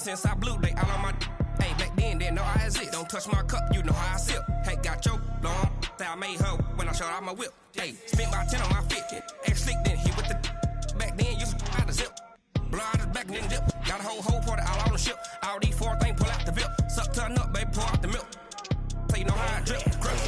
since I blew, they all on my hey, back then, didn't know I exist. Don't touch my cup, you know how I sip. Hey, got your long, say I made her when I showed out my whip. Hey, spent my 10 on my 50. Ex-slick, then hit with the back then, used to out the zip. Blow out his back, then dip. Got a whole party all on the ship. All these four things, pull out the VIP. Suck, turn up, baby, pour out the milk. So you know how I drip, crush.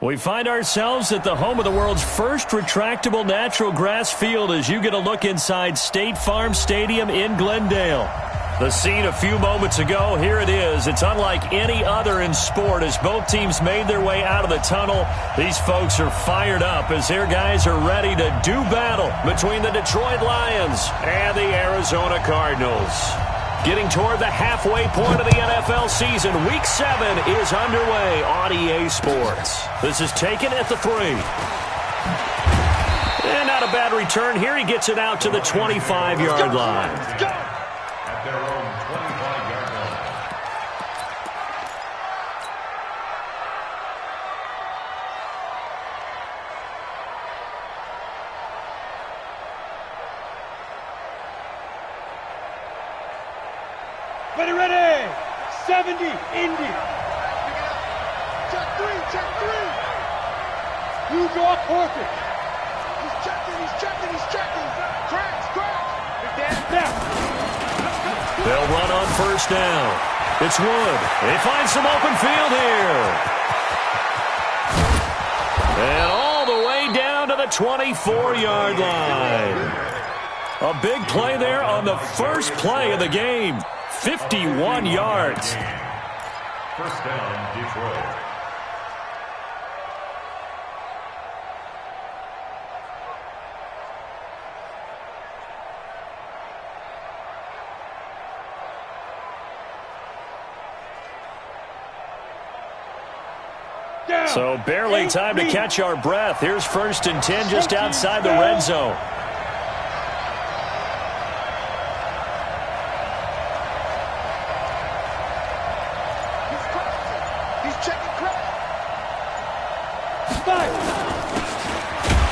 We find ourselves at the home of the world's first retractable natural grass field as you get a look inside State Farm Stadium in Glendale. The scene a few moments ago, here it is. It's unlike any other in sport as both teams made their way out of the tunnel. These folks are fired up as their guys are ready to do battle between the Detroit Lions and the Arizona Cardinals. Getting toward the halfway point of the NFL season, Week 7 is underway on EA Sports. This is taken at the 3. And not a bad return here. He gets it out to the 25-yard line. At their own 25-yard line. Ready, 70, Indy. Check three. Huge off Horford. He's checking. Cracks. They'll run on first down. It's Wood. They find some open field here. And all the way down to the 24-yard line. A big play there on the first play of the game. 51 yards. First down, Detroit. So barely time to catch our breath. Here's 1st and 10 just outside the red zone.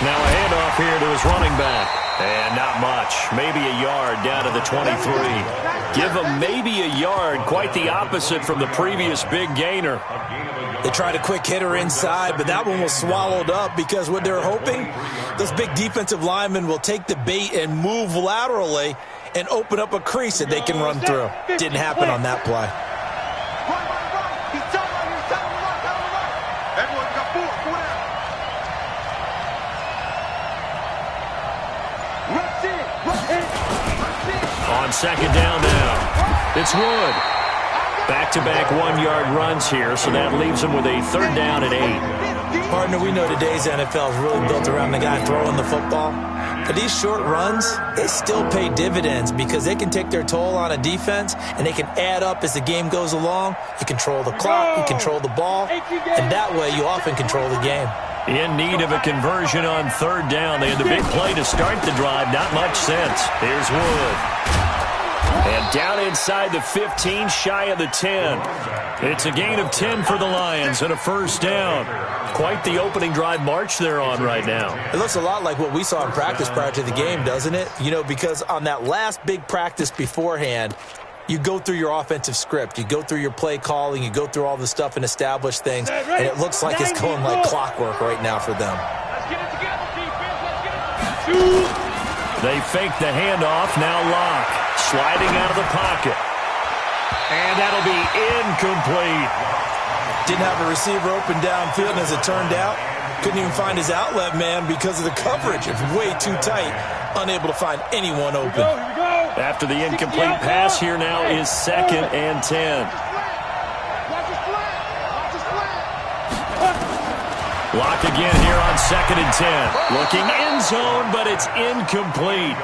Now a handoff here to his running back. And not much. Maybe a yard down to the 23. Give him maybe a yard. Quite the opposite from the previous big gainer. They tried a quick hitter inside, but that one was swallowed up because what they're hoping, those big defensive linemen will take the bait and move laterally and open up a crease that they can run through. Didn't happen on that play. On second down now, it's Wood. Back-to-back one-yard runs here, so that leaves him with a 3rd down and 8. Partner, we know today's NFL is really built around the guy throwing the football. But these short runs, they still pay dividends because they can take their toll on a defense and they can add up as the game goes along. You control the clock, you control the ball, and that way you often control the game. In need of a conversion on 3rd down. They had the big play to start the drive. Not much sense. Here's Wood. And down inside the 15, shy of the 10. It's a gain of 10 for the Lions and a 1st down. Quite the opening drive march they're on right now. It looks a lot like what we saw in practice prior to the game, doesn't it? You know, because on that last big practice beforehand, you go through your offensive script. You go through your play calling. You go through all the stuff and establish things. And it looks like it's going like clockwork right now for them. Let's get it together, defense. Let's get it together. They fake the handoff. Now Locke sliding out of the pocket. And that'll be incomplete. Didn't have a receiver open downfield, and as it turned out, couldn't even find his outlet man because of the coverage. It's way too tight, unable to find anyone open. Here we go. After the incomplete pass, here now is 2nd and 10. Locke again here on 2nd and 10. Looking end zone, but it's incomplete.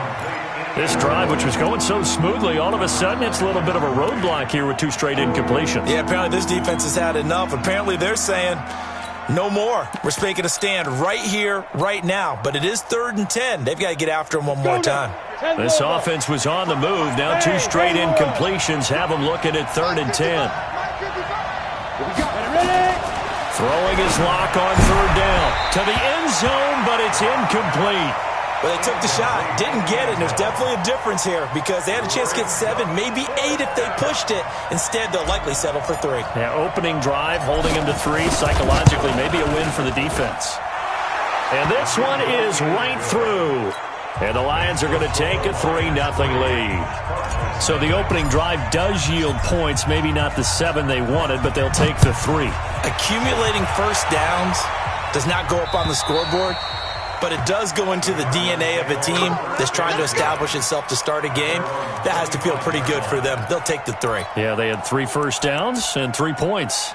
This drive, which was going so smoothly, all of a sudden it's a little bit of a roadblock here with 2 straight incompletions. Yeah, apparently this defense has had enough. Apparently they're saying, no more. We're making a stand right here, right now. But it is 3rd and 10. They've got to get after him one more time. This offense was on the move. Now 2 straight incompletions have them looking at 3rd and 10. Throwing his Locke on 3rd down. To the end zone, but it's incomplete. Well, they took the shot, didn't get it, and there's definitely a difference here because they had a chance to get 7, maybe 8 if they pushed it. Instead, they'll likely settle for 3. Yeah, opening drive, holding him to 3. Psychologically, maybe a win for the defense. And this one is right through. And the Lions are going to take a 3-0 lead. So the opening drive does yield points, maybe not the 7 they wanted, but they'll take the 3. Accumulating first downs does not go up on the scoreboard, but it does go into the DNA of a team that's trying to establish itself to start a game. That has to feel pretty good for them. They'll take the 3. Yeah, they had 3 first downs and 3 points.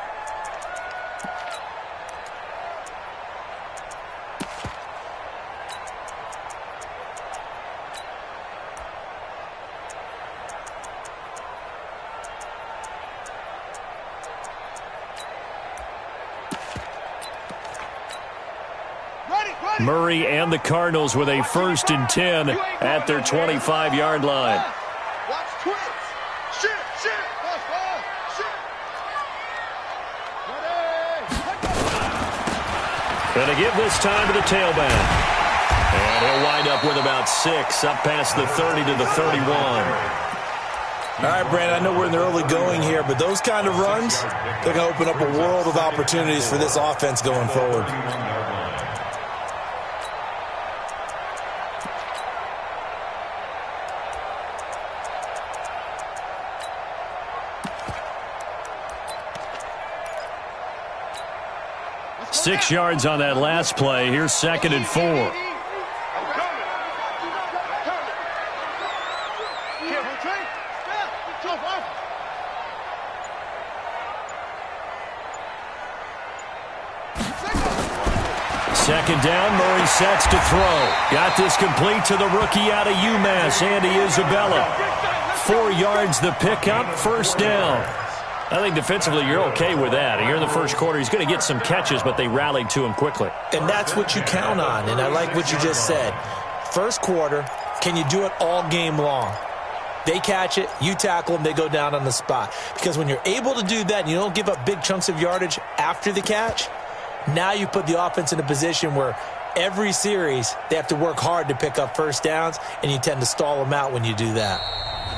Murray and the Cardinals with a 1st and 10 at their 25-yard line. Watch twins. Shoot. Gonna give this time to the tailback. And he'll wind up with about 6, up past the 30 to the 31. All right, Brandon, I know we're in the early going here, but those kind of runs, they're going to open up a world of opportunities for this offense going forward. Six yards on that last play. Here's 2nd and 4. Second down, Murray sets to throw. Got this complete to the rookie out of UMass, Andy Isabella. 4 yards the pickup, 1st down. I think defensively you're okay with that. Here in the first quarter, he's going to get some catches, but they rallied to him quickly. And that's what you count on, and I like what you just said. First quarter, can you do it all game long? They catch it, you tackle them, they go down on the spot. Because when you're able to do that and you don't give up big chunks of yardage after the catch, now you put the offense in a position where every series they have to work hard to pick up first downs, and you tend to stall them out when you do that.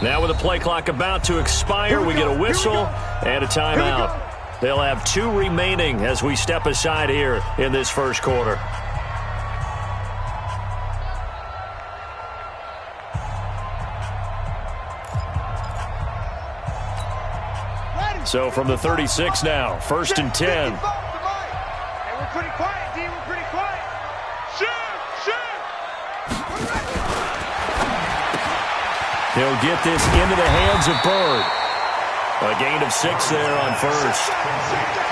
Now with the play clock about to expire, we get a whistle and a timeout. They'll have 2 remaining as we step aside here in this first quarter. So from the 36 now, 1st and 10. Hey, we're pretty quiet, D. We're pretty quiet. Shoot! He'll get this into the hands of Bird. A gain of 6 there on 1st.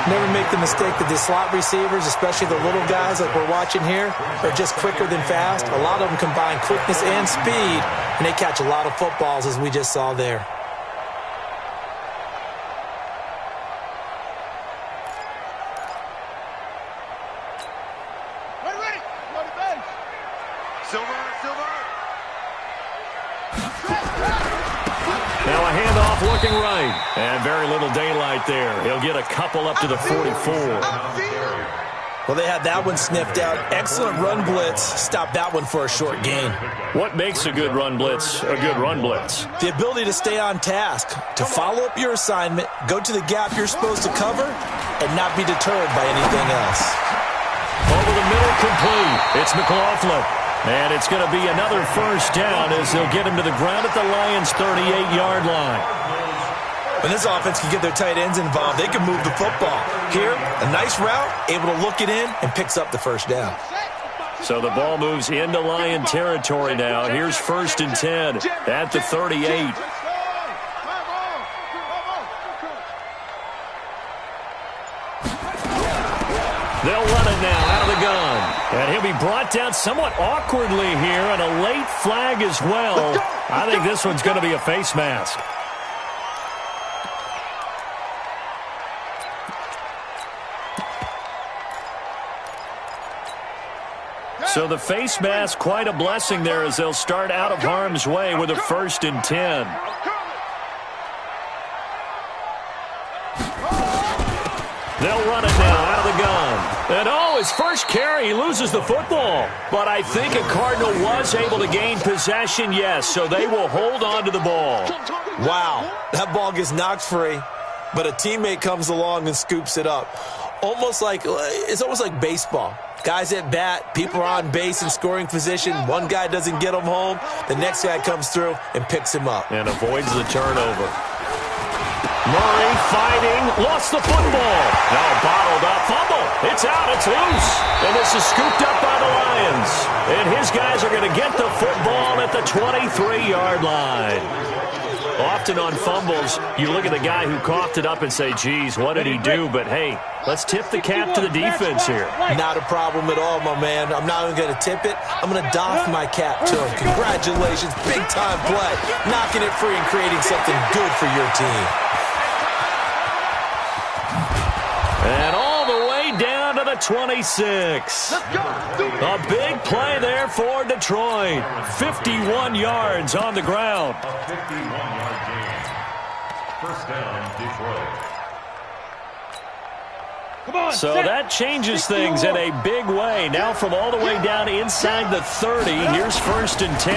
Never make the mistake that the slot receivers, especially the little guys like we're watching here, are just quicker than fast. A lot of them combine quickness and speed, and they catch a lot of footballs, as we just saw there. Now a handoff looking right. And very little daylight there. He'll get a couple up to the 44. Well, they had that one sniffed out. Excellent run blitz. Stopped that one for a short gain. What makes a good run blitz a good run blitz? The ability to stay on task, to follow up your assignment, go to the gap you're supposed to cover, and not be deterred by anything else. Over the middle, complete. It's McLaughlin. And it's going to be another first down as they'll get him to the ground at the Lions' 38-yard line. When this offense can get their tight ends involved, they can move the football. Here, a nice route, able to look it in, and picks up the first down. So the ball moves into Lion territory now. Here's 1st and 10 at the 38. They'll run it now out of the gun. And he'll be brought down somewhat awkwardly here, and a late flag as well. I think this one's going to be a face mask. So the face mask, quite a blessing there as they'll start out of harm's way with a 1st and 10. They'll run it now out of the gun. And his first carry, he loses the football. But I think a Cardinal was able to gain possession, yes, so they will hold on to the ball. Wow, that ball gets knocked free, but a teammate comes along and scoops it up. It's almost like baseball. Guys at bat, people are on base in scoring position. One guy doesn't get him home. The next guy comes through and picks him up. And avoids the turnover. Murray fighting, lost the football. Now bottled up, fumble. It's out, it's loose. And this is scooped up by the Lions. And his guys are going to get the football at the 23-yard line. Often on fumbles, you look at the guy who coughed it up and say, geez, what did he do? But, hey, let's tip the cap to the defense here. Not a problem at all, my man. I'm not even going to tip it. I'm going to doff my cap to him. Congratulations, big-time play. Knocking it free and creating something good for your team. And all the way down to the 26. A big play there for Detroit. 51 yards on the ground. A 51-yard gain. First down, Detroit. So that changes things in a big way. Now from all the way down inside the 30, here's 1st and 10.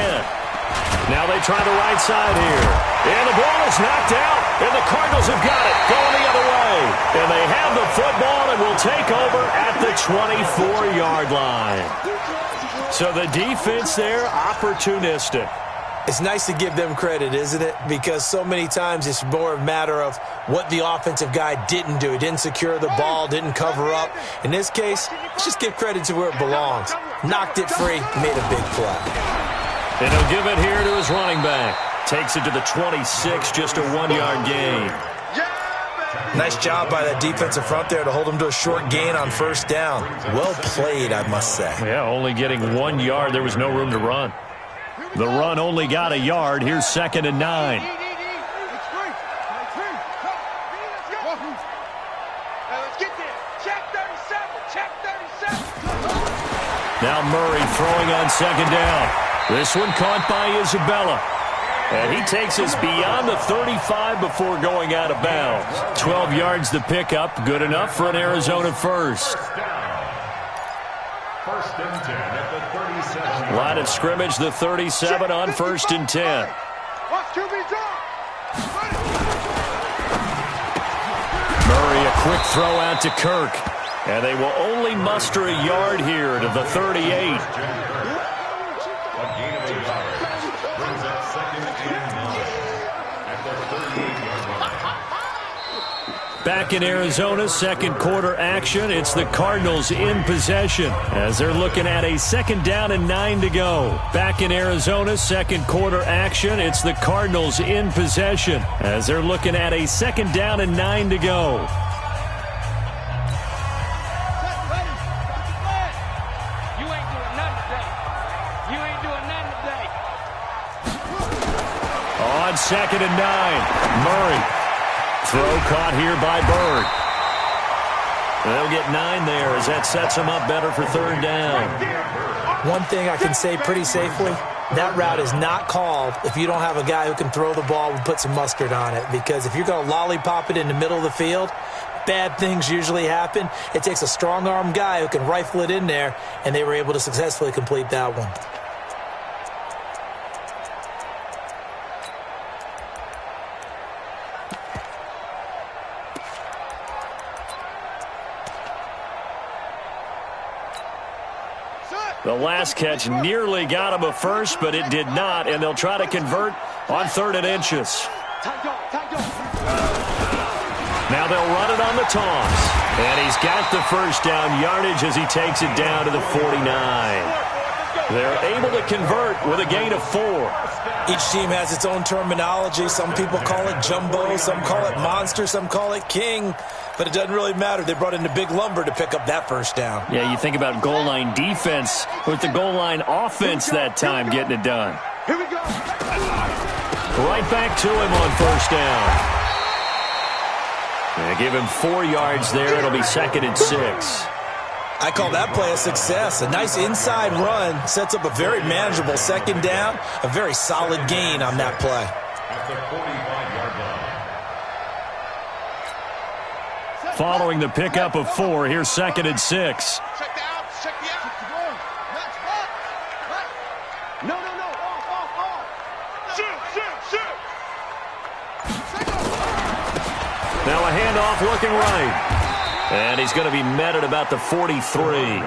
Now they try the right side here. And the ball is knocked out. And the Cardinals have got it going the other way. And they have the football and will take over at the 24-yard line. So the defense there, opportunistic. It's nice to give them credit, isn't it? Because so many times it's more a matter of what the offensive guy didn't do. He didn't secure the ball, didn't cover up. In this case, let's just give credit to where it belongs. Knocked it free, made a big play. And he'll give it here to his running back. Takes it to the 26, just a 1-yard gain. Nice job by that defensive front there to hold him to a short gain on 1st down. Well played, I must say. Yeah, only getting 1 yard. There was no room to run. The run only got a yard. Here's 2nd and 9. Now Murray throwing on 2nd down. This one caught by Isabella. And he takes us beyond the 35 before going out of bounds. 12 yards to pick up. Good enough for an Arizona first. First and 10 at the 37. Line of scrimmage, the 37 on 1st and 10. Murray, a quick throw out to Kirk. And they will only muster a yard here to the 38. Back in Arizona, second quarter action. It's the Cardinals in possession as they're looking at a 2nd down and 9 to go. Back in Arizona, second quarter action. It's the Cardinals in possession as they're looking at a 2nd down and 9 to go. On 2nd and 9, Murray. Throw caught here by Bird. They'll get 9 there as that sets them up better for 3rd down. One thing I can say pretty safely, that route is not called if you don't have a guy who can throw the ball and put some mustard on it. Because if you're going to lollipop it in the middle of the field, bad things usually happen. It takes a strong-arm guy who can rifle it in there, and they were able to successfully complete that one. The last catch nearly got him a first, but it did not, and they'll try to convert on 3rd and inches. Now they'll run it on the toss. And he's got the first down yardage as he takes it down to the 49. They're able to convert with a gain of 4. Each team has its own terminology. Some people call it jumbo, some call it monster, some call it king. But it doesn't really matter. They brought in the big lumber to pick up that first down. Yeah, you think about goal line defense with the goal line offense that time getting it done. Here we go. Right back to him on first down. Give him 4 yards there. It'll be 2nd and 6. I call that play a success. A nice inside run sets up a very manageable 2nd down. A very solid gain on that play. At the 45-yard line. Following the pickup of 4, here's 2nd and 6. Check the out. Check the out. No. Off. Shoot. Now a handoff looking right. And he's going to be met at about the 43.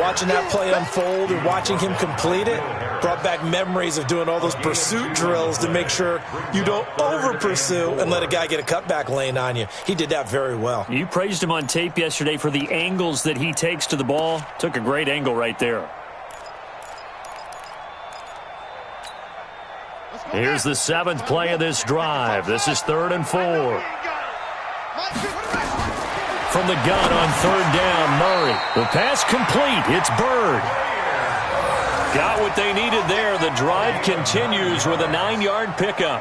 Watching that play unfold and watching him complete it brought back memories of doing all those pursuit drills to make sure you don't over-pursue and let a guy get a cutback lane on you. He did that very well. You praised him on tape yesterday for the angles that he takes to the ball. Took a great angle right there. Here's the 7th play of this drive. This is 3rd and 4. From the gun on 3rd down, Murray. The pass complete. It's Bird. Got what they needed there. The drive continues with a 9-yard pickup.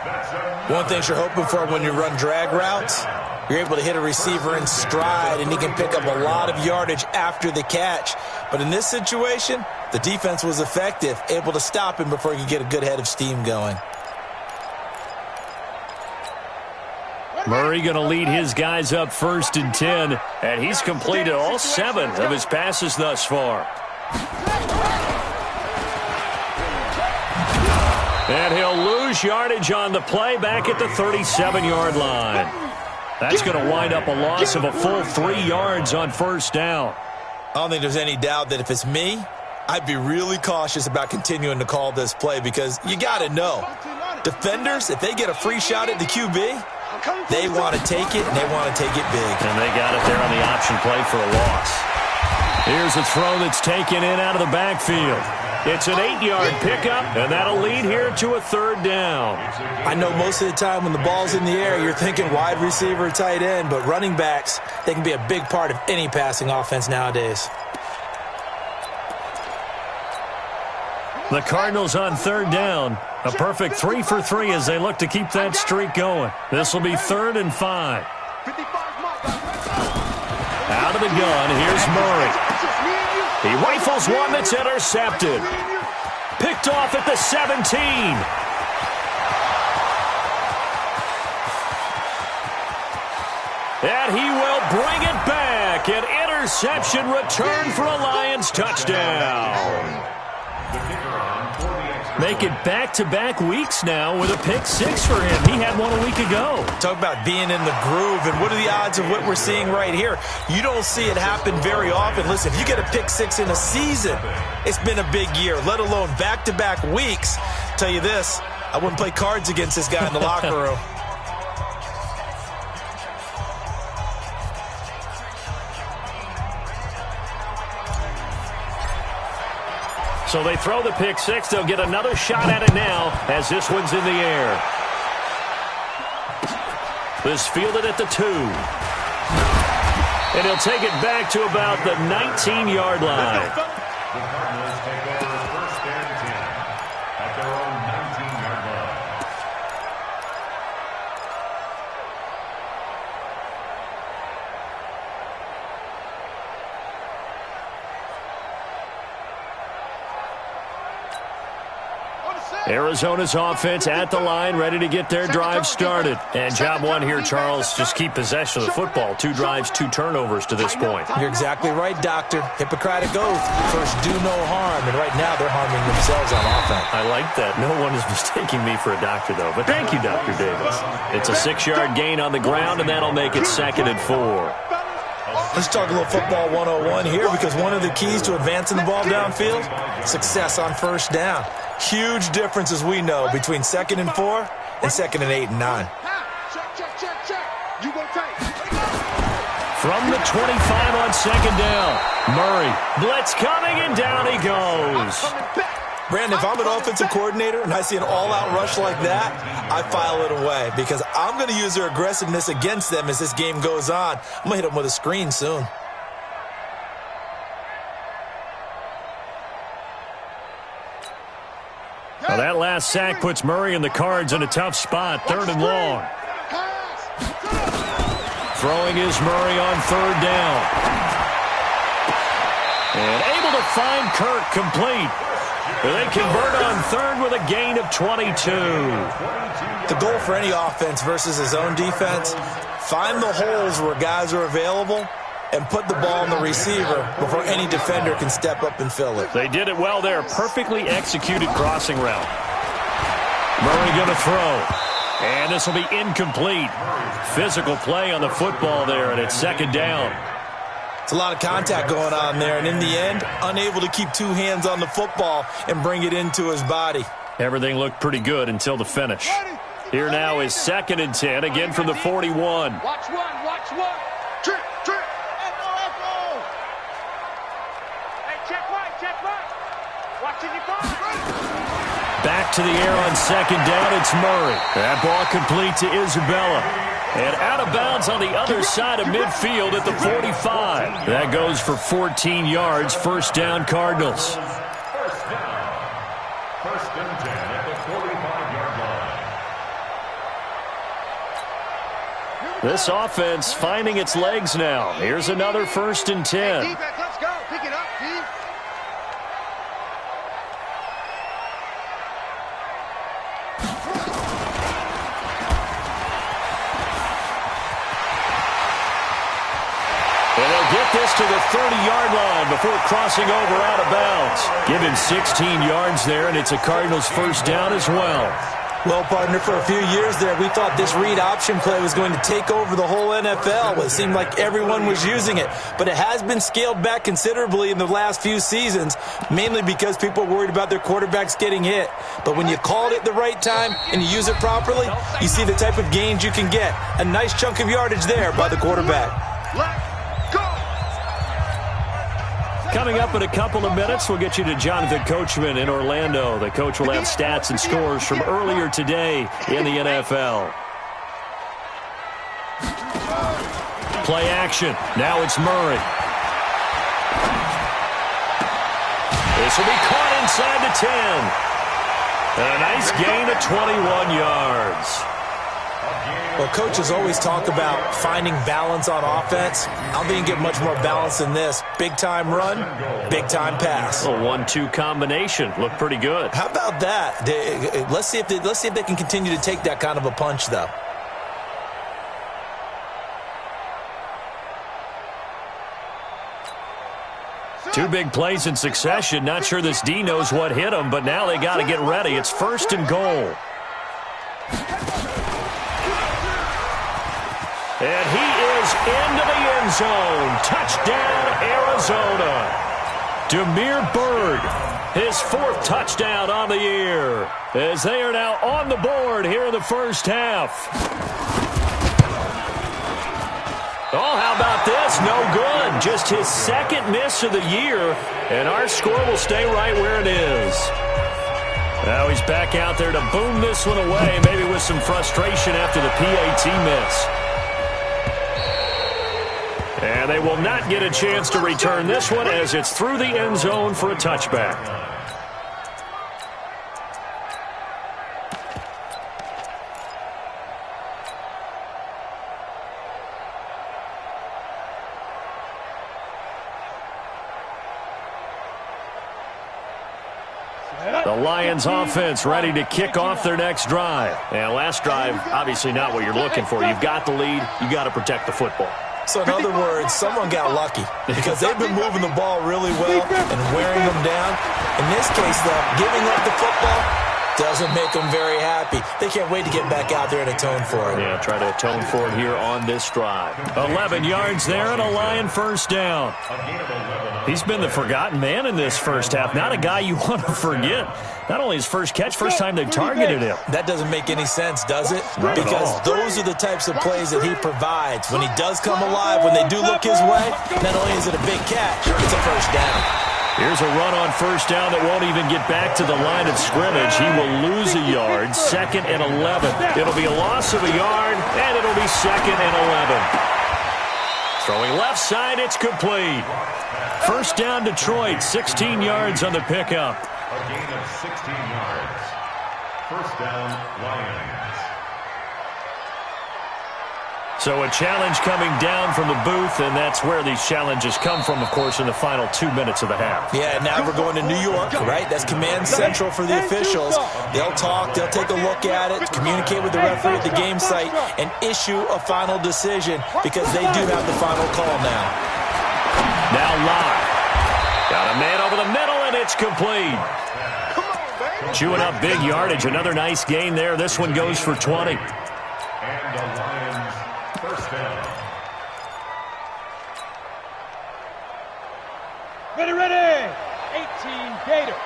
One thing you're hoping for when you run drag routes, you're able to hit a receiver in stride, and he can pick up a lot of yardage after the catch. But in this situation, the defense was effective, able to stop him before he could get a good head of steam going. Murray going to lead his guys up 1st and 10, and he's completed all 7 of his passes thus far. And he'll lose yardage on the play back at the 37-yard line. That's going to wind up a loss of a full 3 yards on 1st down. I don't think there's any doubt that if it's me, I'd be really cautious about continuing to call this play because you got to know, defenders, if they get a free shot at the QB, they want to take it, and they want to take it big. And they got it there on the option play for a loss. Here's a throw that's taken in out of the backfield. It's an 8-yard pickup, and that'll lead here to a 3rd down. I know most of the time when the ball's in the air, you're thinking wide receiver, tight end, but running backs, they can be a big part of any passing offense nowadays. The Cardinals on 3rd down. A perfect 3 for 3 as they look to keep that streak going. This will be 3rd and 5. Out of the gun, here's Murray. He rifles one that's intercepted. Picked off at the 17. And he will bring it back. An interception return for a Lions touchdown. Make it back-to-back weeks now with a pick-6 for him. He had one a week ago. Talk about being in the groove, and what are the odds of what we're seeing right here? You don't see it happen very often. Listen, if you get a pick-6 in a season, it's been a big year, let alone back-to-back weeks. Tell you this, I wouldn't play cards against this guy in the locker room. So they throw the pick-6. They'll get another shot at it now as this one's in the air. This fielded at the 2. And he'll take it back to about the 19-yard line. The Cardinals take over 1st and 10 at their own 19-yard line. Arizona's offense at the line, ready to get their drive started. And job one here, Charles, just keep possession of the football. 2 drives, 2 turnovers to this point. You're exactly right, Doctor. Hippocratic oath. First, do no harm. And right now, they're harming themselves on offense. I like that. No one is mistaking me for a doctor, though. But thank you, Dr. Davis. It's a 6-yard gain on the ground, and that'll make it 2nd and 4. Let's talk a little football 101 here, because one of the keys to advancing the ball downfield, success on first down. Huge difference, as we know, between 2nd and 4 and 2nd and 8 and 9. From the 25 on 2nd down, Murray, blitz coming, and down he goes. Brandon, if I'm an offensive coordinator and I see an all-out rush like that, I file it away, because I'm going to use their aggressiveness against them as this game goes on. I'm going to hit them with a screen soon. Well, that last sack puts Murray and the Cards in a tough spot, 3rd and long. Throwing is Murray on 3rd down. And able to find Kirk complete. They convert on 3rd with a gain of 22. The goal for any offense versus his own defense, find the holes where guys are available and put the ball in the receiver before any defender can step up and fill it. They did it well there. Perfectly executed crossing route. Murray going to throw. And this will be incomplete. Physical play on the football there, and it's 2nd down. It's a lot of contact going on there, and in the end, unable to keep 2 hands on the football and bring it into his body. Everything looked pretty good until the finish. Here now is 2nd and 10, again from the 41. Watch one. Trick. Echo. Hey, check right. Watching your ball. Back to the air on 2nd down, it's Murray. That ball complete to Isabella. And out of bounds on the other side of midfield at the 45. That goes for 14 yards, 1st down Cardinals. First and 10 at the 45-yard line. This offense finding its legs now. Here's another 1st and 10. Defense, let's go. Pick it up, Steve. Get this to the 30-yard line before crossing over out of bounds. Give him 16 yards there, and it's a Cardinals 1st down as well. Well, partner, for a few years there, we thought this read option play was going to take over the whole NFL. It seemed like everyone was using it, but it has been scaled back considerably in the last few seasons, mainly because people are worried about their quarterbacks getting hit. But when you call it at the right time and you use it properly, you see the type of gains you can get. A nice chunk of yardage there by the quarterback. Coming up in a couple of minutes, we'll get you to Jonathan Coachman in Orlando. The coach will have stats and scores from earlier today in the NFL. Play action. Now it's Murray. This will be caught inside the 10. And a nice gain of 21 yards. Well, coaches always talk about finding balance on offense. I'm going to get much more balance than this. Big-time run, big-time pass. A 1-2 combination. Looked pretty good. How about that? Let's see if they can continue to take that kind of a punch, though. Two big plays in succession. Not sure this D knows what hit him, but now they got to get ready. It's 1st and goal. And he is into the end zone. Touchdown, Arizona. Damiere Byrd, his 4th touchdown on the year, as they are now on the board here in the 1st half. Oh, how about this? No good. Just his 2nd miss of the year, and our score will stay right where it is. Now he's back out there to boom this one away, maybe with some frustration after the PAT miss. And they will not get a chance to return this one as it's through the end zone for a touchback. The Lions offense ready to kick off their next drive. And last drive, obviously not what you're looking for. You've got the lead. You got to protect the football. So in other words, someone got lucky because they've been moving the ball really well and wearing them down. In this case, though, giving up the football, Doesn't make them very happy. They can't wait to get back out there and atone for it. Yeah, try to atone for it here on this drive. 11 yards there and a Lion first down. He's been the forgotten man in this first half. Not a guy you want to forget. Not only his first catch, first time they've targeted him. That doesn't make any sense, does it? Not at because all. those are the types of plays that he provides. When he does come alive, when they do look his way, not only is it a big catch, it's a first down. Here's a run on first down that won't even get back to the line of scrimmage. He will lose a yard, 2nd and 11. It'll be a loss of a yard, and it'll be 2nd and 11. Throwing left side, it's complete. First down, Detroit, 16 yards on the pickup. A gain of 16 yards. First down, Lions. So a challenge coming down from the booth, and that's where these challenges come from, of course, in the final 2 minutes of the half. Yeah, now we're going to New York, right? That's command central for the officials. They'll talk, they'll take a look at it, communicate with the referee at the game site, and issue a final decision because they do have the final call now. Now Locke. Got a man over the middle, and it's complete. Chewing up big yardage. Another nice gain there. This one goes for 20. And the Lions first down. Ready. 18 Gator.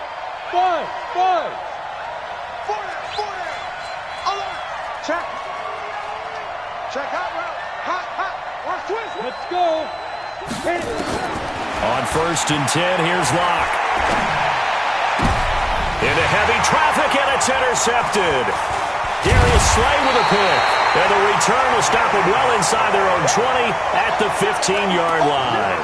5. 40. Alert. Check. Check out route. Hot. Watch twist. Let's go. On 1st and 10, here's Locke. Into heavy traffic, and it's intercepted. Darius Slay with a pick. And the return will stop them well inside their own 20 at the 15-yard line.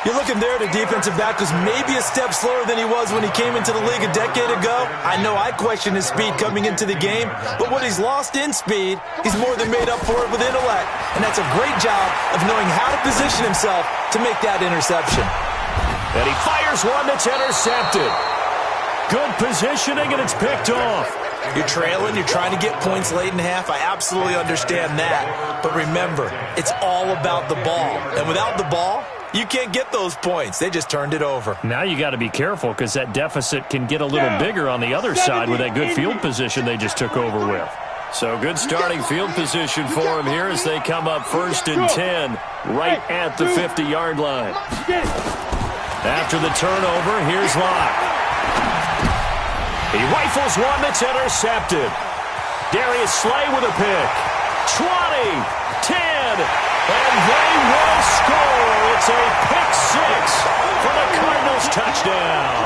You're looking there, the defensive back was maybe a step slower than he was when he came into the league a decade ago. I know I questioned his speed coming into the game, but what he's lost in speed, he's more than made up for it with intellect. And that's a great job of knowing how to position himself to make that interception. And he fires one that's intercepted. Good positioning, and it's picked off. You're trailing, you're trying to get points late in half. I absolutely understand that. But remember, it's all about the ball. And without the ball, you can't get those points. They just turned it over. Now you got to be careful because that deficit can get a little bigger on the other side with that good field position they just took over with. So good starting field position for them here as they come up 1st and 10 right at the 50-yard line. After the turnover, here's Locke. He rifles one that's intercepted. Darius Slay with a pick. 20, 10, and they will score. It's a pick 6 for the Cardinals touchdown.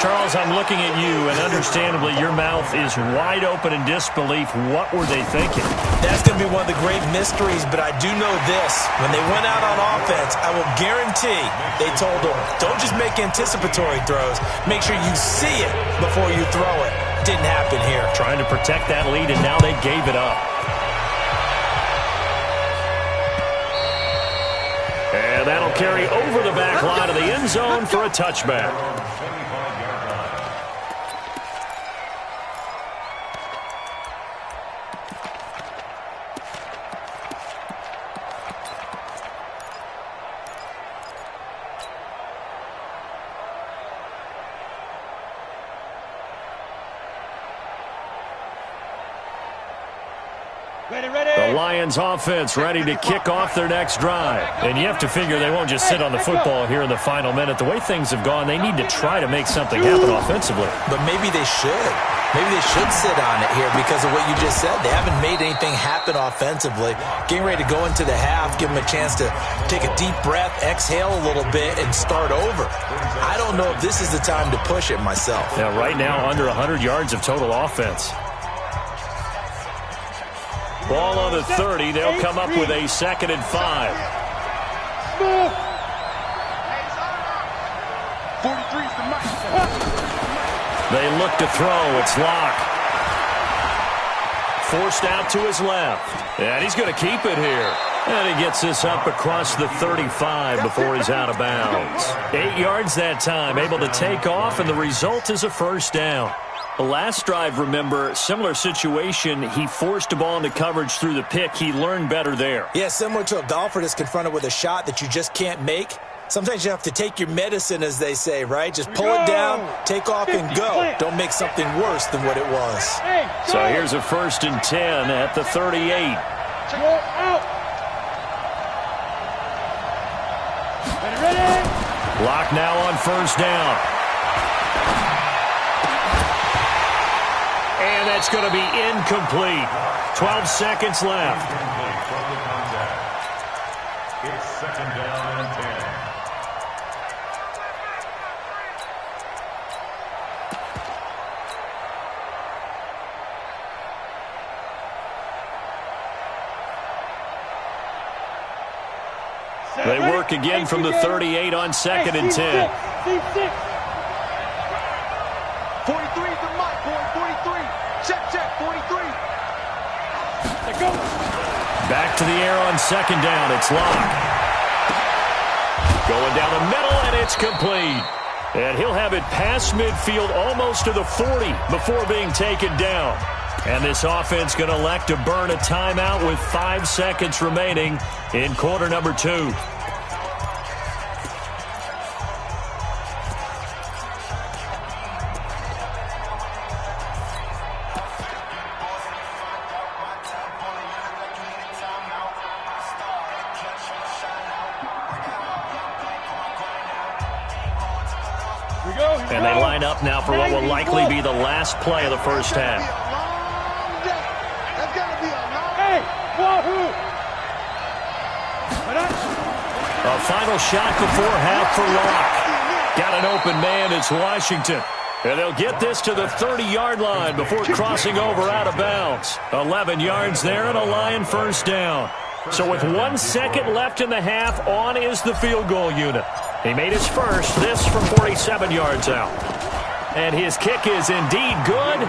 Charles, I'm looking at you, and understandably, your mouth is wide open in disbelief. What were they thinking? That's going to be one of the great mysteries, but I do know this. When they went out on offense, I will guarantee they told them, don't just make anticipatory throws. Make sure you see it before you throw it. Didn't happen here. Trying to protect that lead, and now they gave it up. And that'll carry over the back line of the end zone for a touchback. The Lions offense ready to kick off their next drive. And you have to figure they won't just sit on the football here in the final minute. The way things have gone, they need to try to make something happen offensively. But maybe they should. Maybe they should sit on it here because of what you just said. They haven't made anything happen offensively. Getting ready to go into the half, give them a chance to take a deep breath, exhale a little bit, and start over. I don't know if this is the time to push it myself. Now, right now, under 100 yards of total offense. Ball on the 30. They'll come up with a 2nd and 5. 43's the mic. They look to throw. It's Locke. Forced out to his left. And he's going to keep it here. And he gets this up across the 35 before he's out of bounds. 8 yards that time. Able to take off, and the result is a first down. The last drive, remember, similar situation. He forced a ball into coverage through the pick. He learned better there. Yeah, similar to a golfer that's confronted with a shot that you just can't make. Sometimes you have to take your medicine, as they say, right? Just pull it down, take off, and go. Don't make something worse than what it was. So here's a 1st and 10 at the 38. Clock now on 1st down. And that's going to be incomplete. 12 seconds left. It's 2nd down and 10. They work again from the 38 on 2nd and 10. 43 to Mike, boy, 43. Check, 43. Let's go. Back to the air on 2nd down. It's Locke. Going down the middle, and it's complete. And he'll have it past midfield almost to the 40 before being taken down. And this offense going to elect to burn a timeout with 5 seconds remaining in quarter number 2. And they line up now for what will likely be the last play of the first half. A final shot before half for Locke. Got an open man, it's Washington. And they'll get this to the 30-yard line before crossing over out of bounds. 11 yards there and a Lion 1st down. So with 1 second left in the half, on is the field goal unit. He made his first, this from 47 yards out. And his kick is indeed good,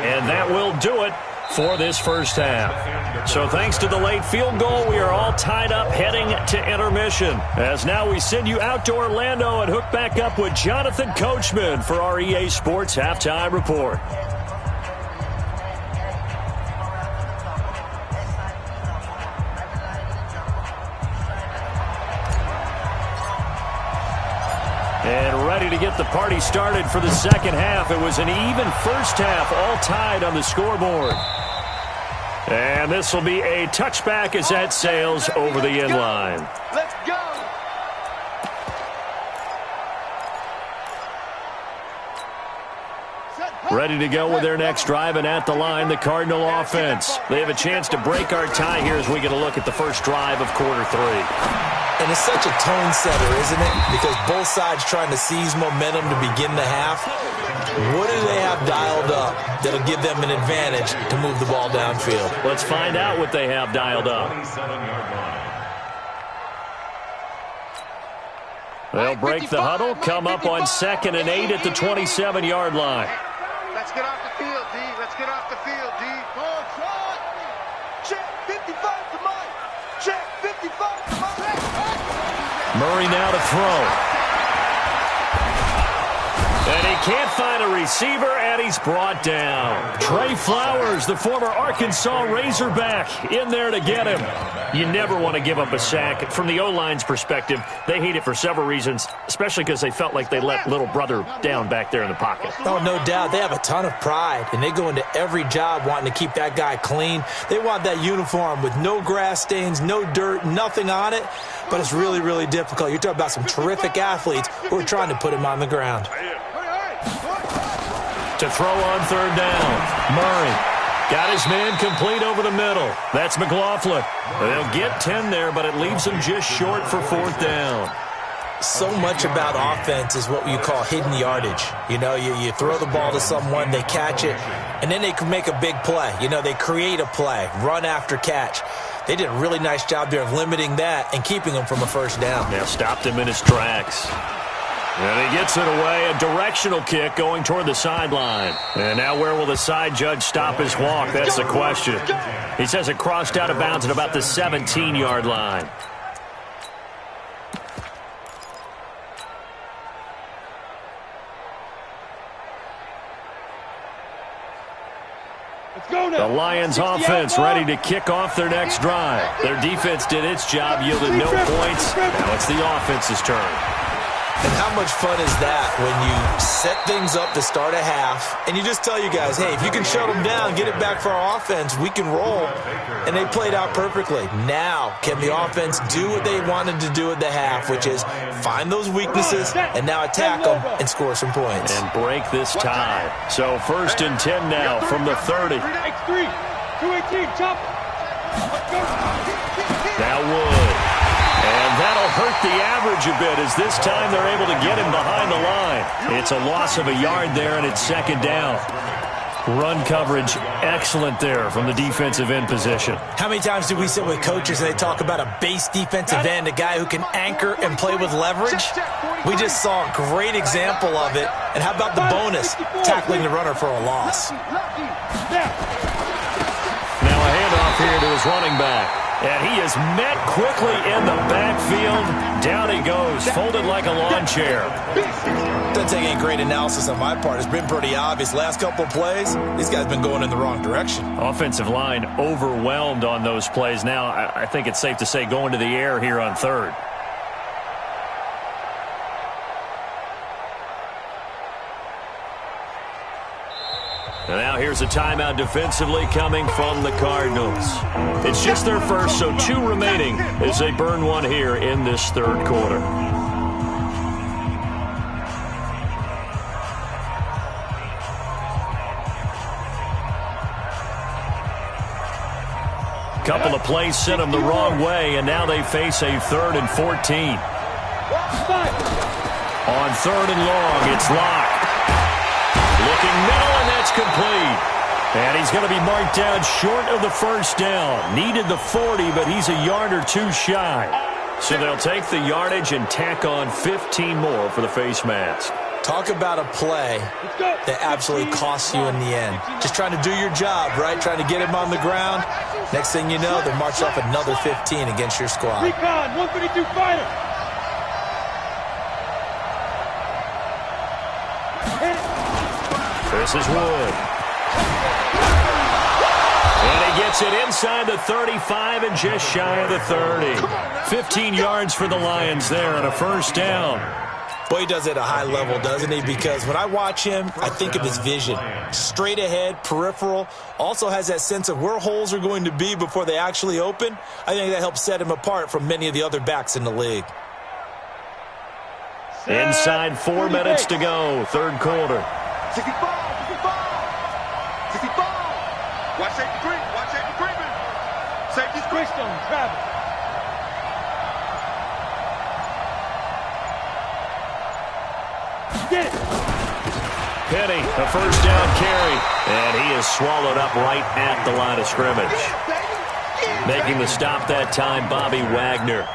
and that will do it for this first half. So thanks to the late field goal, we are all tied up heading to intermission. As now we send you out to Orlando and hook back up with Jonathan Coachman for our EA Sports Halftime Report. And ready to get the party started for the second half. It was an even first half, all tied on the scoreboard. And this will be a touchback as that sails over the end line. Let's go. Ready to go with their next drive, and at the line, the Cardinal offense. They have a chance to break our tie here as we get a look at the first drive of quarter 3. And it's such a tone setter, isn't it? Because both sides trying to seize momentum to begin the half. What do they have dialed up that'll give them an advantage to move the ball downfield? Let's find out what they have dialed up. They'll break the huddle, come up on 2nd and 8 at the 27-yard line. Let's get off the field, D. Let's get off the field, D. Ball shot. Check 55 to Mike. Check 55 to Mike. Murray now to throw. And he can't find a receiver, and he's brought down. Trey Flowers, the former Arkansas Razorback, in there to get him. You never want to give up a sack. From the O-line's perspective, they hate it for several reasons, especially because they felt like they let little brother down back there in the pocket. Oh, no doubt. They have a ton of pride, and they go into every job wanting to keep that guy clean. They want that uniform with no grass stains, no dirt, nothing on it, but it's really, really difficult. You're talking about some terrific athletes who are trying to put him on the ground. To throw on 3rd down, Murray got his man complete over the middle. That's McLaughlin. They'll get 10 there, but it leaves them just short for 4th down. So much about offense is what you call hidden yardage. You know, you throw the ball to someone, they catch it, and then they can make a big play. You know, they create a play, run after catch. They did a really nice job there of limiting that and keeping him from a 1st down. Yeah, stopped him in his tracks. And he gets it away, a directional kick going toward the sideline. And now where will the side judge stop his walk? That's the question. He says it crossed out of bounds at about the 17-yard line. The Lions offense ready to kick off their next drive. Their defense did its job, yielded no points. Now it's the offense's turn. And how much fun is that when you set things up to start a half and you just tell you guys, hey, if you can shut them down, get it back for our offense, we can roll. And they played out perfectly. Now, can the offense do what they wanted to do at the half, which is find those weaknesses and now attack them and score some points. And break this tie. So 1st and 10 now from the 30. Now Wood. And that'll hurt the average a bit as this time they're able to get him behind the line. It's a loss of a yard there, and it's 2nd down. Run coverage excellent there from the defensive end position. How many times do we sit with coaches and they talk about a base defensive end, a guy who can anchor and play with leverage? We just saw a great example of it. And how about the bonus, tackling the runner for a loss? Now a handoff here to his running back. And he is met quickly in the backfield. Down he goes, folded like a lawn chair. Doesn't take any great analysis on my part. It's been pretty obvious. Last couple of plays, these guys have been going in the wrong direction. Offensive line overwhelmed on those plays. Now, I think it's safe to say going to the air here on 3rd. And now here's a timeout defensively coming from the Cardinals. It's just their first, so 2 remaining as they burn one here in this 3rd quarter. Couple of plays sent them the wrong way, and now they face a 3rd and 14. On 3rd and long, it's Locke. Looking middle, and that's complete. And he's going to be marked down short of the 1st down. Needed the 40, but he's a yard or 2 shy. So they'll take the yardage and tack on 15 more for the face mask. Talk about a play that absolutely costs you in the end. Just trying to do your job, right? Trying to get him on the ground. Next thing you know, they're marched off another 15 against your squad. Recon, 152 fighter. This is Wood. And he gets it inside the 35 and just shy of the 30. 15 yards for the Lions there on a 1st down. Boy, he does it at a high level, doesn't he? Because when I watch him, I think of his vision. Straight ahead, peripheral. Also has that sense of where holes are going to be before they actually open. I think that helps set him apart from many of the other backs in the league. Inside 4 minutes to go, 3rd quarter. 65. Watch safety creep. Watch safety creeping. Safety's creeping on Travis. Get it. Penny, a 1st down carry. And he is swallowed up right at the line of scrimmage. Making the stop that time, Bobby Wagner.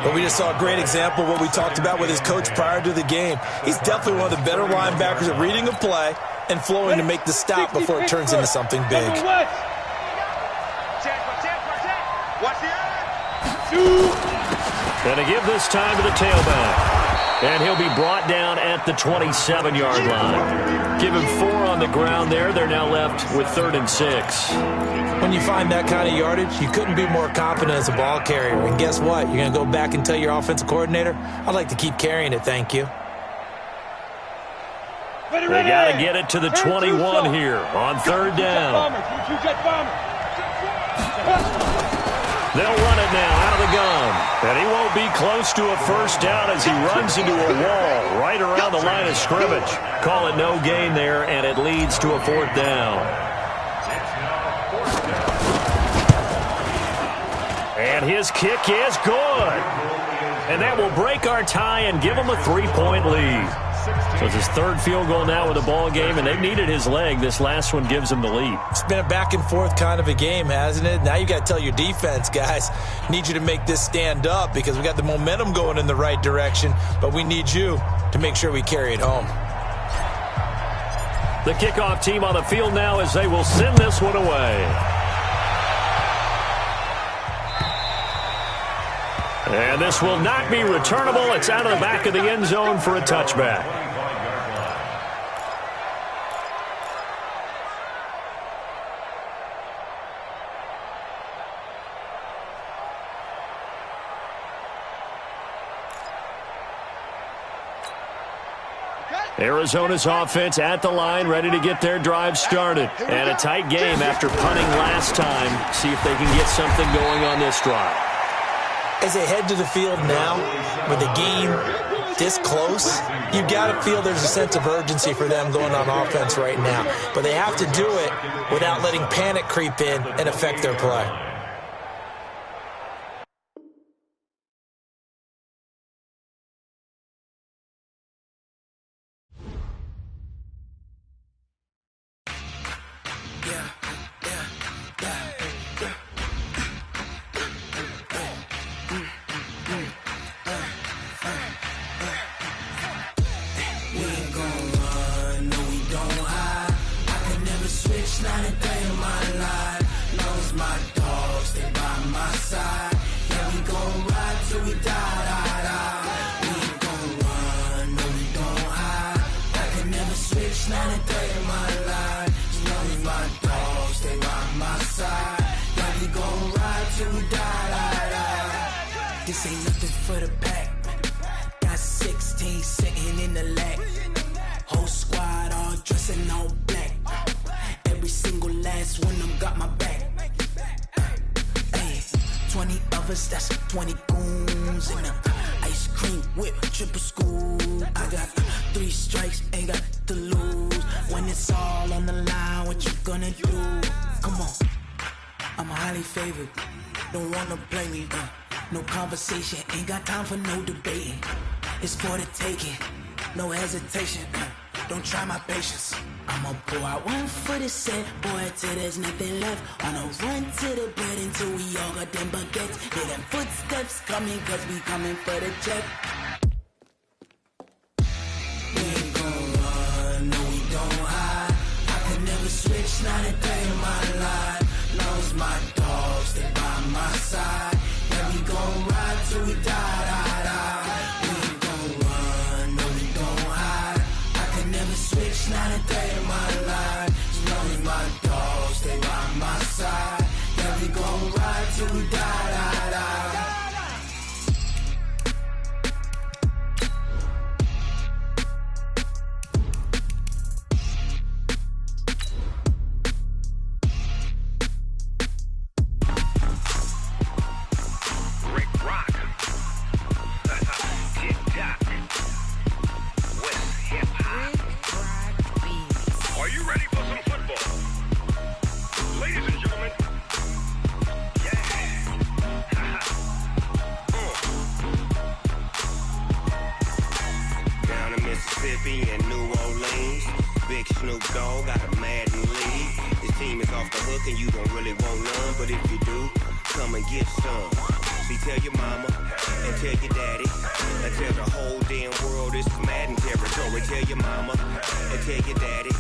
But we just saw a great example of what we talked about with his coach prior to the game. He's definitely one of the better linebackers at reading a play and flowing to make the stop before it turns into something big. Going to give this time to the tailback. And he'll be brought down at the 27-yard line. Give him 4 on the ground there. They're now left with 3rd and 6. When you find that kind of yardage, you couldn't be more confident as a ball carrier. And guess what? You're going to go back and tell your offensive coordinator, I'd like to keep carrying it, thank you. They got to get it to the 21 here on 3rd down. They'll run it now out of the gun. And he won't be close to a 1st down as he runs into a wall right around the line of scrimmage. Call it no gain there, and it leads to a 4th down. And his kick is good. And that will break our tie and give him a 3-point lead. So it's his 3rd field goal now with the ball game, and they've needed his leg. This last one gives him the lead. It's been a back-and-forth kind of a game, hasn't it? Now you got to tell your defense, guys, need you to make this stand up because we got the momentum going in the right direction, but we need you to make sure we carry it home. The kickoff team on the field now as they will send this one away. And this will not be returnable. It's out of the back of the end zone for a touchback. Arizona's offense at the line, ready to get their drive started. And a tight game after punting last time. See if they can get something going on this drive. As they head to the field now, with the game this close, you've got to feel there's a sense of urgency for them going on offense right now. But they have to do it without letting panic creep in and affect their play. This ain't nothing for the pack. Got 16 sitting in the lag. Whole squad all dressing all black. Every single last one of them got my back. Hey, 20 of us, that's 20 goons in the ice cream whip, triple scoop. I got 3 strikes, ain't got to lose. When it's all on the line, what you gonna do? Come on, I'm highly favored. Don't wanna play me, no conversation, ain't got time for no debating. It's for the taking, no hesitation. Don't try my patience. I'ma pour out one for the set, boy, till there's nothing left. On a run to the bread until we all got them baguettes. Hear them footsteps coming, cause we coming for the check. We ain't gon' run, no we don't hide. I could never switch, not a day in my life. Long as my dogs stay by my side. Yeah, we gon' ride till we die, die, die. We ain't gon' run, no we don't hide. I could never switch, not a day in my life. As long as my dogs stay by my side. Yeah, we gon' ride till we die, die, die. Mississippi and New Orleans. Big Snoop Dogg got a Madden league. His team is off the hook and you don't really want none, but if you do, come and get some. See, tell your mama and tell your daddy and tell the whole damn world this is Madden territory. Tell your mama and tell your daddy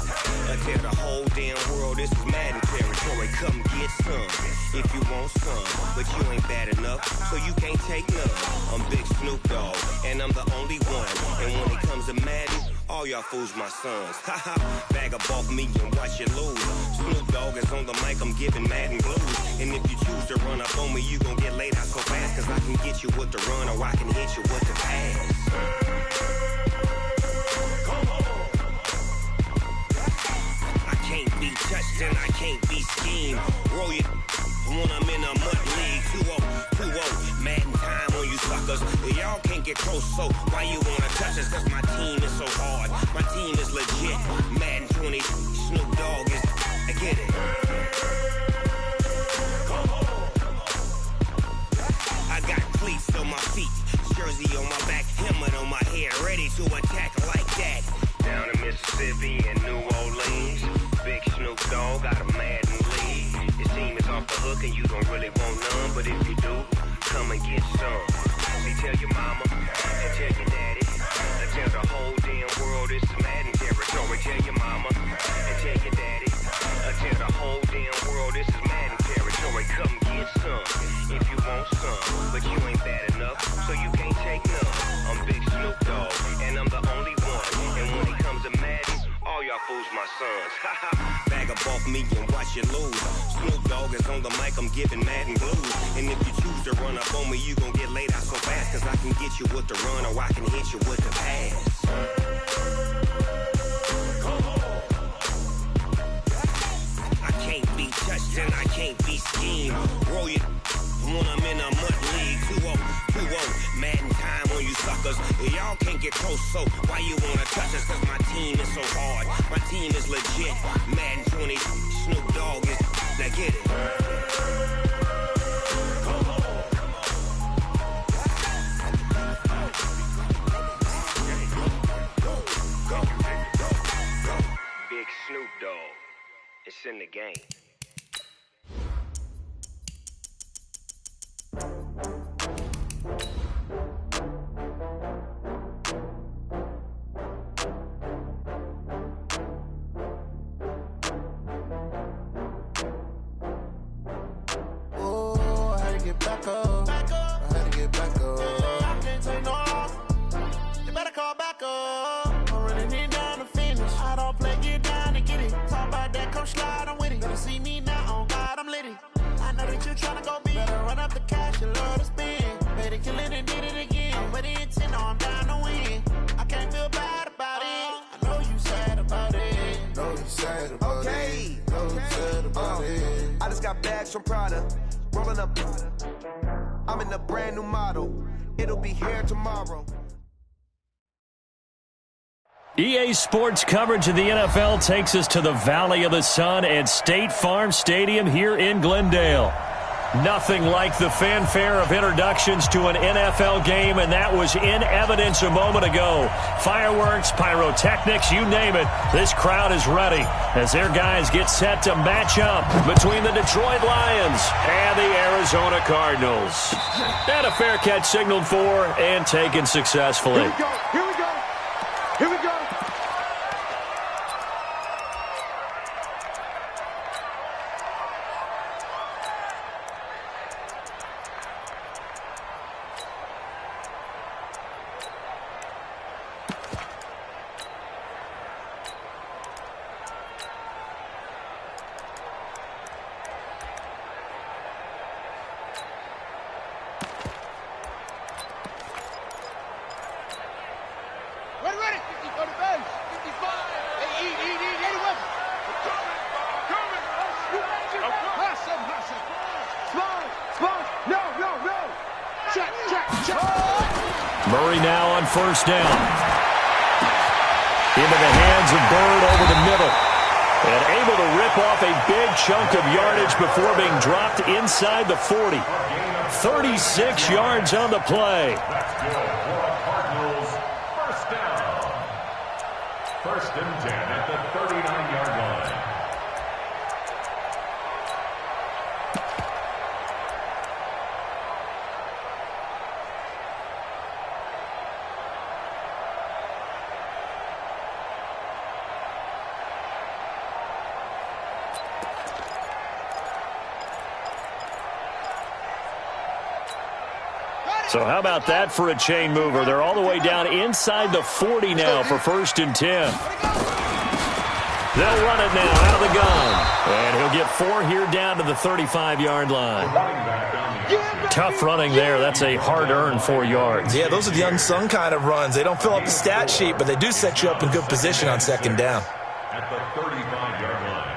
and tell the whole damn world this is Madden territory. Come get some if you want some, but you ain't bad enough, so you can't take none. I'm Big Snoop Dogg and I'm the only one. And when it comes to Madden, all y'all fools my sons. Haha, bag up off me and watch you lose. Snoop Dogg is on the mic, I'm giving Madden blues. And if you choose to run up on me, you gon' get laid out so fast. Cause I can get you with the run or I can hit you with the pass. Come on. I can't be touched and I can't be schemed. Roll you when I'm in a mud league. 2-0, Madden time on you suckers. Y'all can't get close, so why you wanna touch us? Cause my team is so hard. My team is legit. Madden 20, Snoop Dogg is, I get it. Come on. I got cleats on my feet, jersey on my back, helmet on my head, ready to attack like that. Down in Mississippi and New Orleans, Big Snoop Dogg got a Madden league. His team is off the hook and you don't really want none, but if you do, come and get some. See, tell your mama and tell your daddy and tell the whole damn world this is Madden territory. Tell your mama and tell your daddy and tell the whole damn world this is Madden territory. Come get some if you want some, but you ain't bad enough, so you can't take none. I'm Big Snoop Dogg and I'm the only one. And when it comes to Madden, all y'all fools my sons. Bag up off me and watch you lose. Snoop Dogg is on the mic, I'm giving Madden blues. And if you choose to run up on me, you gon' get laid out so fast. Cause I can get you with the run or I can hit you with the pass. and I can't be schemed. Roll you when I'm in a mud league. 2-0, 2-0, Madden time on you suckers. Y'all can't get close, so why you wanna touch us? Cause my team is so hard, my team is legit. Madden 20, Snoop Dogg is, now get it. Big Snoop Dogg, it's in the game. Back up. I had to get back up. I can't take no loss. You better call back up. I'm running it down to finish. I don't play, get down to get it. Talk about that, come slide, I'm with it. Better see me now, on God, I'm litty. I know that you tryna go big. Better run up the cash, you love to spend. Made it, kill it, and did it again. I'm with the intent, I'm down to win. I can't feel bad about it. I know you sad about it. Know you sad about it. Know you sad about it. I just got bags from Prada. Rolling up, I'm in a brand new model. It'll be here tomorrow. EA Sports coverage of the NFL takes us to the Valley of the Sun at State Farm Stadium here in Glendale. Nothing like the fanfare of introductions to an NFL game, and that was in evidence a moment ago. Fireworks, pyrotechnics, you name it. This crowd is ready as their guys get set to match up between the Detroit Lions and the Arizona Cardinals. And a fair catch signaled for and taken successfully. Here we go. Here we go. Here we go. Ready. 50 for the base. 55. Hey, eat it with him. Coming. Pass him. Small. No. Check. Murray now on first down. Into the hands of Bird over the middle. And able to rip off a big chunk of yardage before being dropped inside the 40. 36 yards on the play. First and 10 at the 39-yard line. So how about that for a chain mover? They're all the way down inside the 40 now for first and 10. They'll run it now out of the gun. And he'll get 4 here down to the 35-yard line. Tough running there. That's a hard-earned 4 yards. Yeah, those are the unsung kind of runs. They don't fill up the stat sheet, but they do set you up in good position on second down. At the 35-yard line.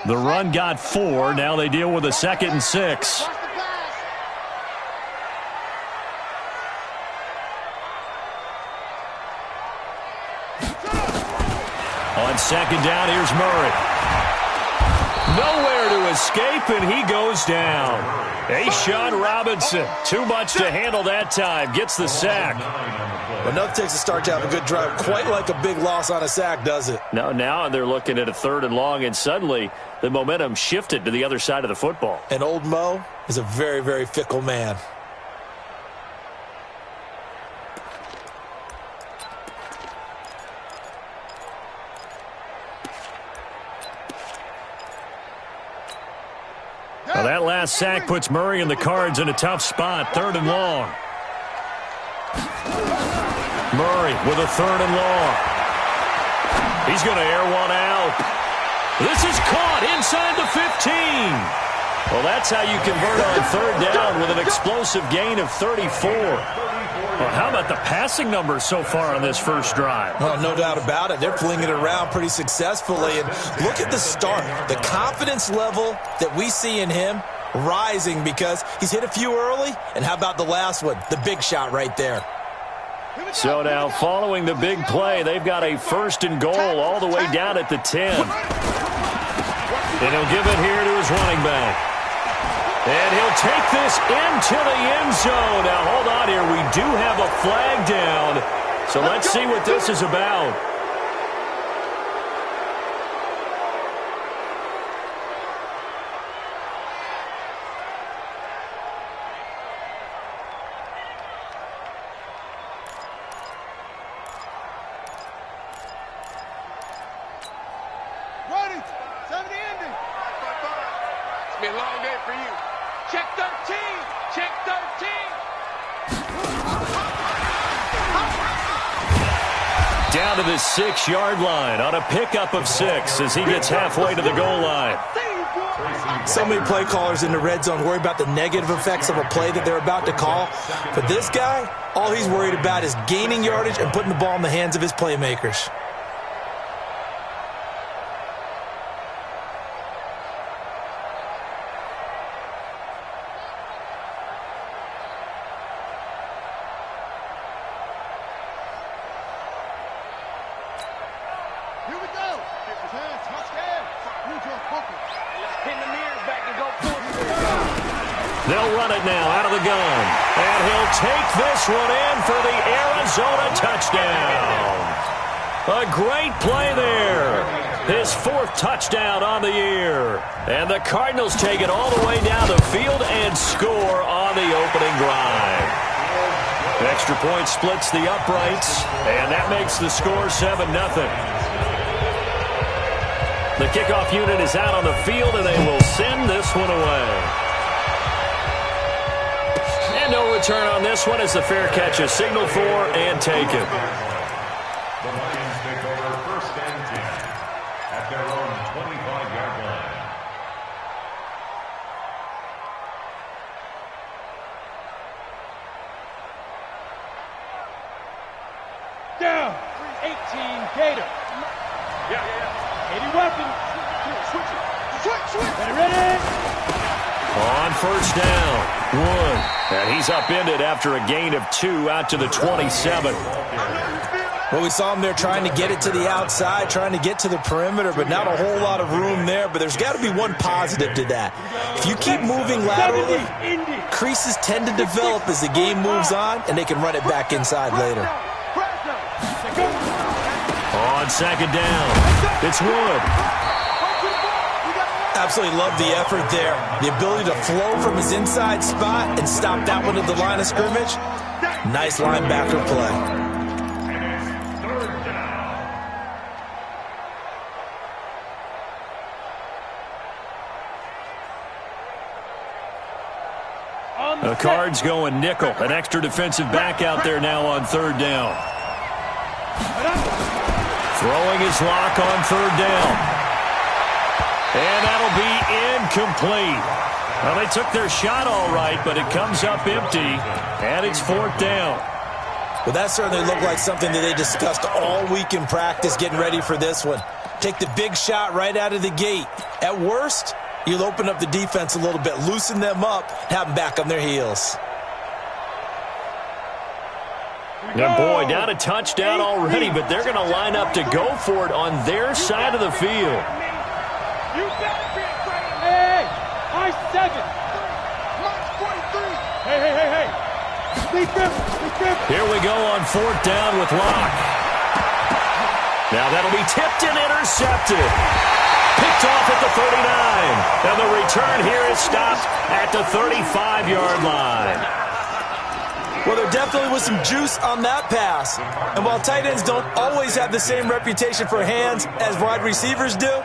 The run got 4. Now they deal with a 2nd and 6. On second down, here's Murray. Nowhere to escape, and he goes down. A'Shawn Robinson, too much to handle that time, gets the sack. Enough takes a start to have a good drive. Quite like a big loss on a sack, does it? Now they're looking at a 3rd and long, and suddenly the momentum shifted to the other side of the football. And old Mo is a very, very fickle man. Now that last sack puts Murray and the Cards in a tough spot, 3rd and long. Murray with a 3rd and long. He's going to air one out. This is caught inside the 15. Well, that's how you convert on third down with an explosive gain of 34. Well, how about the passing numbers so far on this first drive? Well, no doubt about it. They're flinging it around pretty successfully. And look at the start. The confidence level that we see in him rising because he's hit a few early. And how about the last one? The big shot right there. So now following the big play, they've got a 1st and goal all the way down at the 10. And he'll give it here to his running back. And he'll take this into the end zone. Now, hold on here. We do have a flag down. So let's see what this is about. Ready. 70 ending. It's been a long day for you. Check 13. Check 13. Down to the 6-yard line on a pickup of 6 as he gets halfway to the goal line. So many play callers in the red zone worry about the negative effects of a play that they're about to call. But this guy, all he's worried about is gaining yardage and putting the ball in the hands of his playmakers. Here we go. Touchdown. Pin the mirrors back and go full. They'll run it now out of the gun. And he'll take this one in for the Arizona touchdown. A great play there. His 4th touchdown on the year. And the Cardinals take it all the way down the field and score on the opening drive. Extra point splits the uprights, and that makes the score 7-0. The kickoff unit is out on the field, and they will send this one away. And no return on this one as the fair catch is signaled for and taken. The Lions take over 1st and 10 at their own 25-yard line. Down. 18 Gator. Yeah. 80 weapons. Switch. Ready. On 1st down, Wood. And he's upended after a gain of 2 out to the 27. Well, we saw him there trying to get it to the outside, trying to get to the perimeter, but not a whole lot of room there. But there's got to be one positive to that. If you keep moving laterally, creases tend to develop as the game moves on, and they can run it back inside later. On 2nd down, it's Wood. Absolutely love the effort there. The ability to flow from his inside spot and stop that one at the line of scrimmage. Nice linebacker play. The Cards going nickel. An extra defensive back out there now on 3rd down. Throwing his lock on 3rd down. And that'll be incomplete. Well, they took their shot all right, but it comes up empty, and it's 4th down. Well, that certainly looked like something that they discussed all week in practice getting ready for this one. Take the big shot right out of the gate. At worst, you'll open up the defense a little bit, loosen them up, have them back on their heels. Now, boy, down a touchdown already, but they're going to line up to go for it on their side of the field. You better be afraid of me. Hey, high 7. March 43. Hey. Lead them. Here we go on 4th down with Locke. Now that'll be tipped and intercepted. Picked off at the 39. And the return here is stopped at the 35-yard line. Well, there definitely was some juice on that pass. And while tight ends don't always have the same reputation for hands as wide receivers do,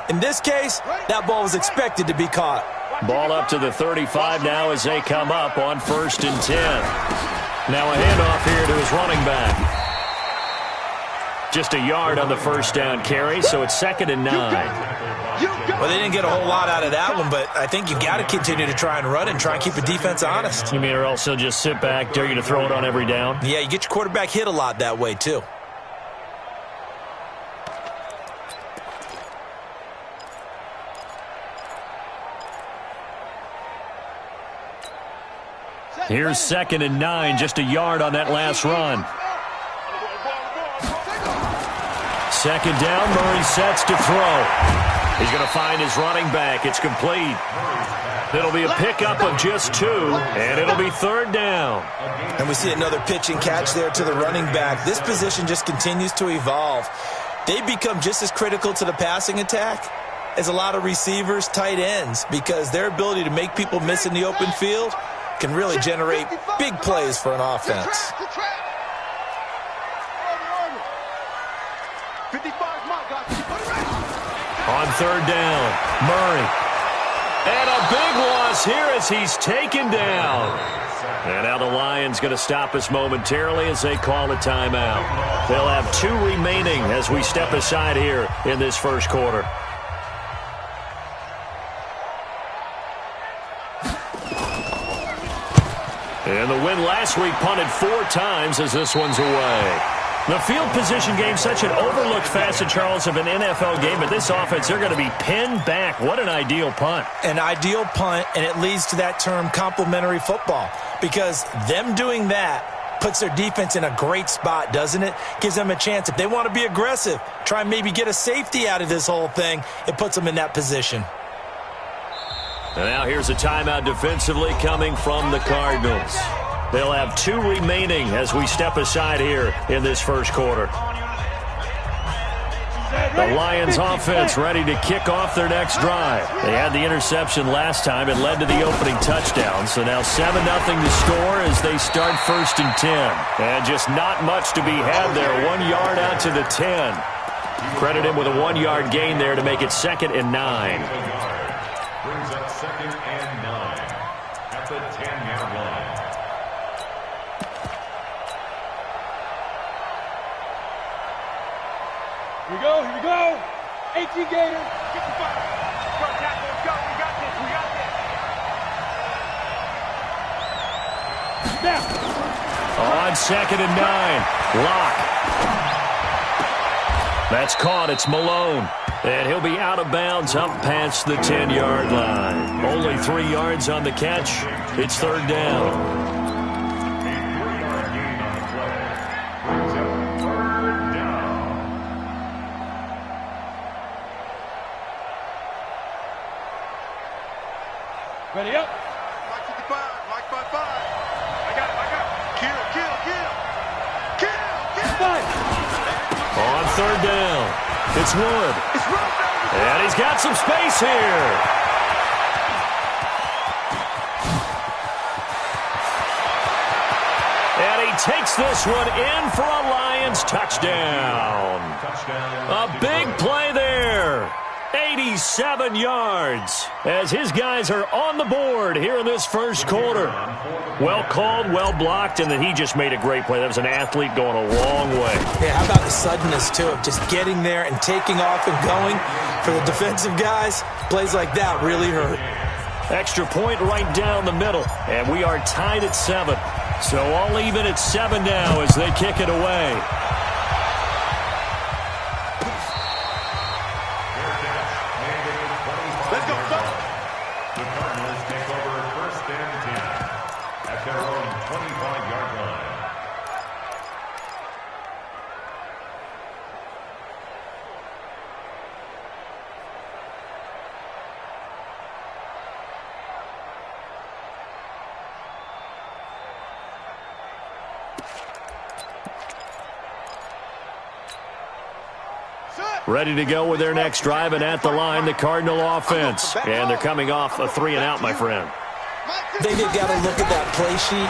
in this case, that ball was expected to be caught. Ball up to the 35 now as they come up on 1st and 10. Now a handoff here to his running back. Just a yard on the first down carry, so it's 2nd and 9. Well, they didn't get a whole lot out of that one, but I think you got to continue to try and run and try and keep the defense honest. You mean or else they'll just sit back, dare you to throw it on every down? Yeah, you get your quarterback hit a lot that way, too. Here's 2nd and 9, just a yard on that last run. 2nd down, Murray sets to throw. He's going to find his running back. It's complete. It'll be a pickup of just 2, and it'll be 3rd down. And we see another pitch and catch there to the running back. This position just continues to evolve. They become just as critical to the passing attack as a lot of receivers, tight ends, because their ability to make people miss in the open field can really generate big plays for an offense. On 3rd down, Murray. And a big loss here as he's taken down. And now the Lions going to stop us momentarily as they call a timeout. They'll have 2 remaining as we step aside here in this first quarter. And the win last week punted 4 times as this one's away. The field position game, such an overlooked facet, Charles, of an NFL game. But this offense, they're going to be pinned back. What an ideal punt. An ideal punt, and it leads to that term complementary football. Because them doing that puts their defense in a great spot, doesn't it? Gives them a chance. If they want to be aggressive, try and maybe get a safety out of this whole thing, it puts them in that position. And now here's a timeout defensively coming from the Cardinals. They'll have 2 remaining as we step aside here in this first quarter. The Lions offense ready to kick off their next drive. They had the interception last time. It led to the opening touchdown. So now 7-0 to score as they start 1st and 10. And just not much to be had there. 1 yard out to the 10. Credit him with a 1-yard gain there to make it 2nd and 9. Brings up 2nd and 9 at the 10-yard line. Here we go. 18 Gators. 55. Go, tackle, let's go. We got this. Now. On 2nd and 9. Lock. That's caught. It's Malone. And he'll be out of bounds up past the 10-yard line. Only 3 yards on the catch. It's 3rd down. Ready up. Mike 55. Mike 55. I got it. Kill. On 3rd down. It's Wood. And he's got some space here. And he takes this one in for a Lions touchdown. A big play there. 87 yards as his guys are on the board here in this first quarter. Well called, well blocked, and then he just made a great play. That was an athlete going a long way. Yeah, how about the suddenness, too, of just getting there and taking off and going? For the defensive guys, plays like that really hurt. Extra point right down the middle, and we are tied at 7. So all even at 7 now as they kick it away. The Cardinals take over 1st and 10 at their own 25-yard line. Ready to go with their next drive, and at the line, the Cardinal offense. And they're coming off a 3-and-out, my friend. They've got to look at that play sheet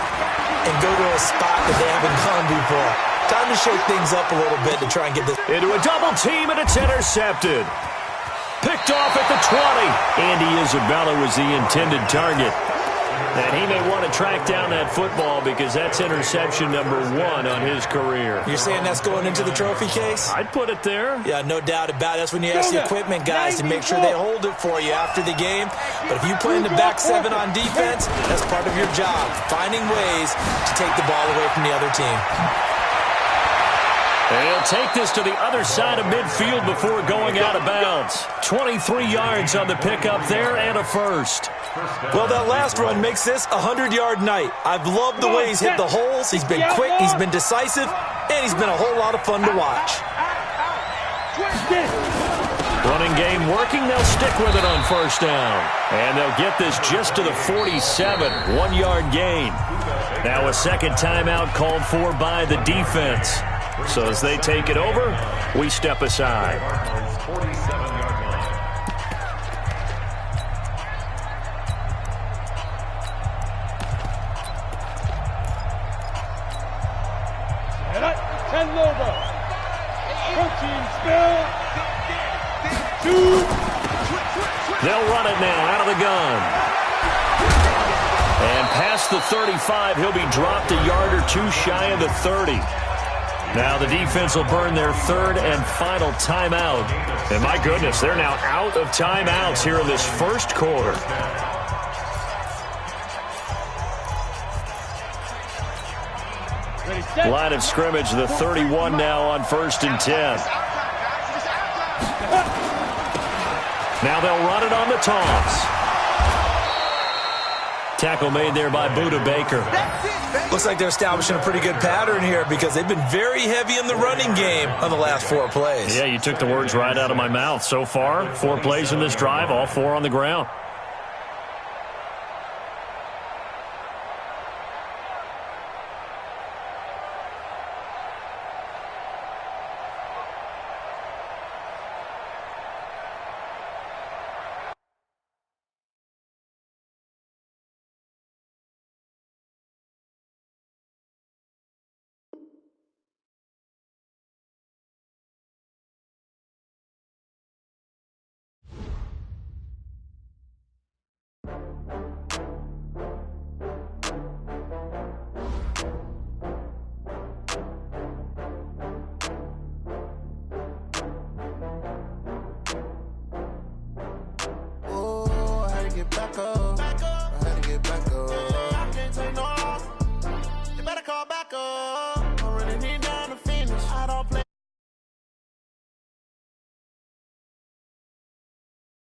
and go to a spot that they haven't gone before. Time to shake things up a little bit to try and get this. Into a double team, and it's intercepted. Picked off at the 20. Andy Isabella was the intended target. And he may want to track down that football because that's interception number 1 on his career. You're saying that's going into the trophy case? I'd put it there. Yeah, no doubt about it. That's when you ask the equipment guys to make sure they hold it for you after the game. But if you play in the back 7 on defense, that's part of your job, finding ways to take the ball away from the other team. And he'll take this to the other side of midfield before going out of bounds. 23 yards on the pickup there and a first. Well, that last run makes this a 100-yard night. I've loved the way he's hit the holes. He's been quick, he's been decisive, and he's been a whole lot of fun to watch. Running game working. They'll stick with it on first down. And they'll get this just to the 47, 1-yard gain. Now a second timeout called for by the defense. So as they take it over, we step aside. They'll run it now out of the gun. And past the 35, he'll be dropped a yard or 2 shy of the 30. Now the defense will burn their third and final timeout. And my goodness, they're now out of timeouts here in this first quarter. Line of scrimmage, the 31 now on 1st and 10. Now they'll run it on the toss. Tackle made there by Buda Baker. Looks like they're establishing a pretty good pattern here because they've been very heavy in the running game on the last 4 plays. Yeah, you took the words right out of my mouth. So far, 4 plays in this drive, all 4 on the ground. Back up.